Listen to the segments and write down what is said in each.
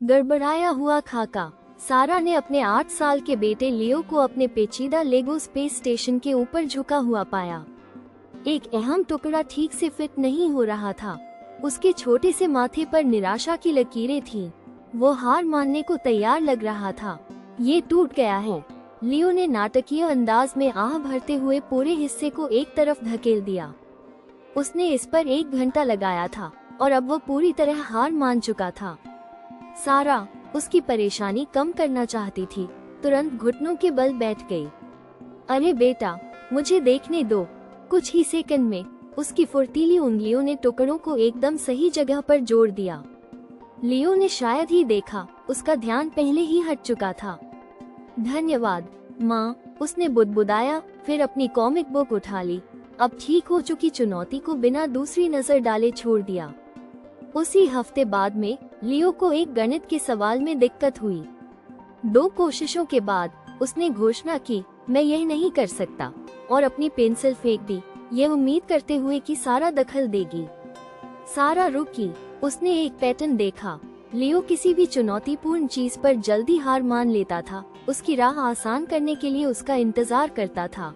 गड़बड़ाया हुआ खाका। सारा ने अपने 8 साल के बेटे लियो को अपने पेचीदा लेगो स्पेस स्टेशन के ऊपर झुका हुआ पाया। एक अहम टुकड़ा ठीक से फिट नहीं हो रहा था। उसके छोटे से माथे पर निराशा की लकीरें थीं। वो हार मानने को तैयार लग रहा था। ये टूट गया है। लियो ने नाटकीय अंदाज में आह भरते हुए पूरे हिस्से को एक तरफ धकेल दिया। उसने इस पर 1 घंटा लगाया था और अब वो पूरी तरह हार मान चुका था। सारा उसकी परेशानी कम करना चाहती थी, तुरंत घुटनों के बल बैठ गई। अरे बेटा, मुझे देखने दो। कुछ ही सेकंड में उसकी फुर्तीली उंगलियों ने टुकड़ों को एकदम सही जगह पर जोड़ दिया। लियो ने शायद ही देखा, उसका ध्यान पहले ही हट चुका था। धन्यवाद माँ, उसने बुदबुदाया, फिर अपनी कॉमिक बुक उठा ली। अब ठीक हो चुकी चुनौती को बिना दूसरी नजर डाले छोड़ दिया। उसी हफ्ते बाद में लियो को एक गणित के सवाल में दिक्कत हुई। 2 कोशिशों के बाद उसने घोषणा की, मैं यह नहीं कर सकता, और अपनी पेंसिल फेंक दी, यह उम्मीद करते हुए कि सारा दखल देगी। सारा रुकी। उसने एक पैटर्न देखा। लियो किसी भी चुनौतीपूर्ण चीज पर जल्दी हार मान लेता था, उसकी राह आसान करने के लिए उसका इंतजार करता था।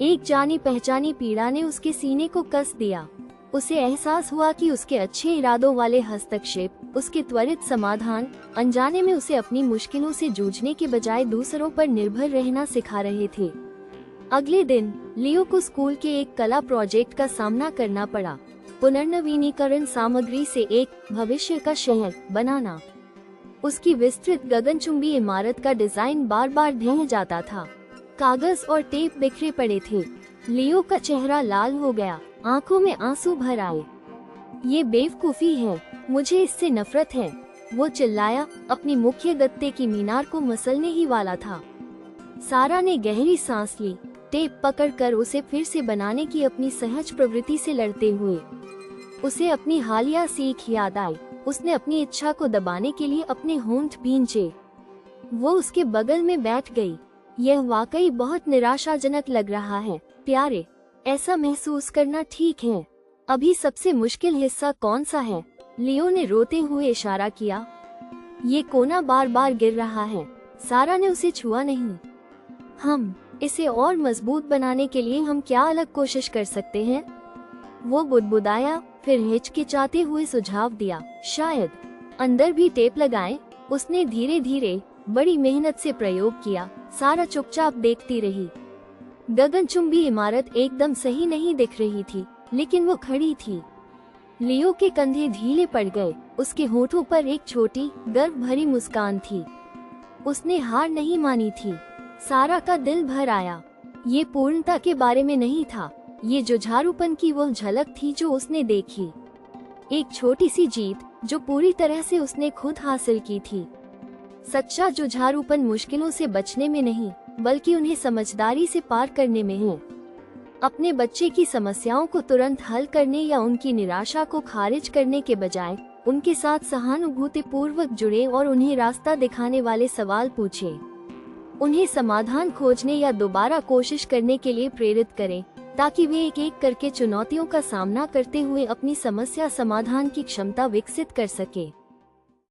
एक जानी पहचानी पीड़ा ने उसके सीने को कस दिया। उसे एहसास हुआ कि उसके अच्छे इरादों वाले हस्तक्षेप, उसके त्वरित समाधान, अनजाने में उसे अपनी मुश्किलों से जूझने के बजाय दूसरों पर निर्भर रहना सिखा रहे थे। अगले दिन लियो को स्कूल के एक कला प्रोजेक्ट का सामना करना पड़ा। पुनर्नवीनीकरण सामग्री से एक भविष्य का शहर बनाना। उसकी विस्तृत गगनचुंबी इमारत का डिजाइन बार बार ढह जाता था। कागज और टेप बिखरे पड़े थे। लियो का चेहरा लाल हो गया, आंखों में आंसू भर आए। ये बेवकूफी है, मुझे इससे नफरत है, वो चिल्लाया, अपनी मुख्य गत्ते की मीनार को मसलने ही वाला था। सारा ने गहरी सांस ली, टेप पकड़कर उसे फिर से बनाने की अपनी सहज प्रवृत्ति से लड़ते हुए। उसे अपनी हालिया सीख याद आई। उसने अपनी इच्छा को दबाने के लिए अपने होंठ भींचे। वो उसके बगल में बैठ गई। यह वाकई बहुत निराशाजनक लग रहा है प्यारे, ऐसा महसूस करना ठीक है। अभी सबसे मुश्किल हिस्सा कौन सा है? लियो ने रोते हुए इशारा किया। ये कोना बार बार गिर रहा है। सारा ने उसे छुआ नहीं। हम इसे और मजबूत बनाने के लिए हम क्या अलग कोशिश कर सकते हैं? वो बुदबुदाया, फिर हिचकिचाते हुए सुझाव दिया, शायद अंदर भी टेप लगाएं। उसने धीरे धीरे बड़ी मेहनत से प्रयोग किया। सारा चुपचाप देखती रही। गगनचुंबी इमारत एकदम सही नहीं दिख रही थी, लेकिन वो खड़ी थी। लियो के कंधे ढीले पड़ गए। उसके होठों पर एक छोटी गर्व भरी मुस्कान थी। उसने हार नहीं मानी थी। सारा का दिल भर आया। ये पूर्णता के बारे में नहीं था, ये जुझारूपन की वो झलक थी जो उसने देखी। एक छोटी सी जीत जो पूरी तरह से उसने खुद हासिल की थी। सच्चा जुझारूपन मुश्किलों से बचने में नहीं, बल्कि उन्हें समझदारी से पार करने में है। अपने बच्चे की समस्याओं को तुरंत हल करने या उनकी निराशा को खारिज करने के बजाय उनके साथ सहानुभूतिपूर्वक जुड़े और उन्हें रास्ता दिखाने वाले सवाल पूछें। उन्हें समाधान खोजने या दोबारा कोशिश करने के लिए प्रेरित करें, ताकि वे एक एक करके चुनौतियों का सामना करते हुए अपनी समस्या समाधान की क्षमता विकसित कर सके।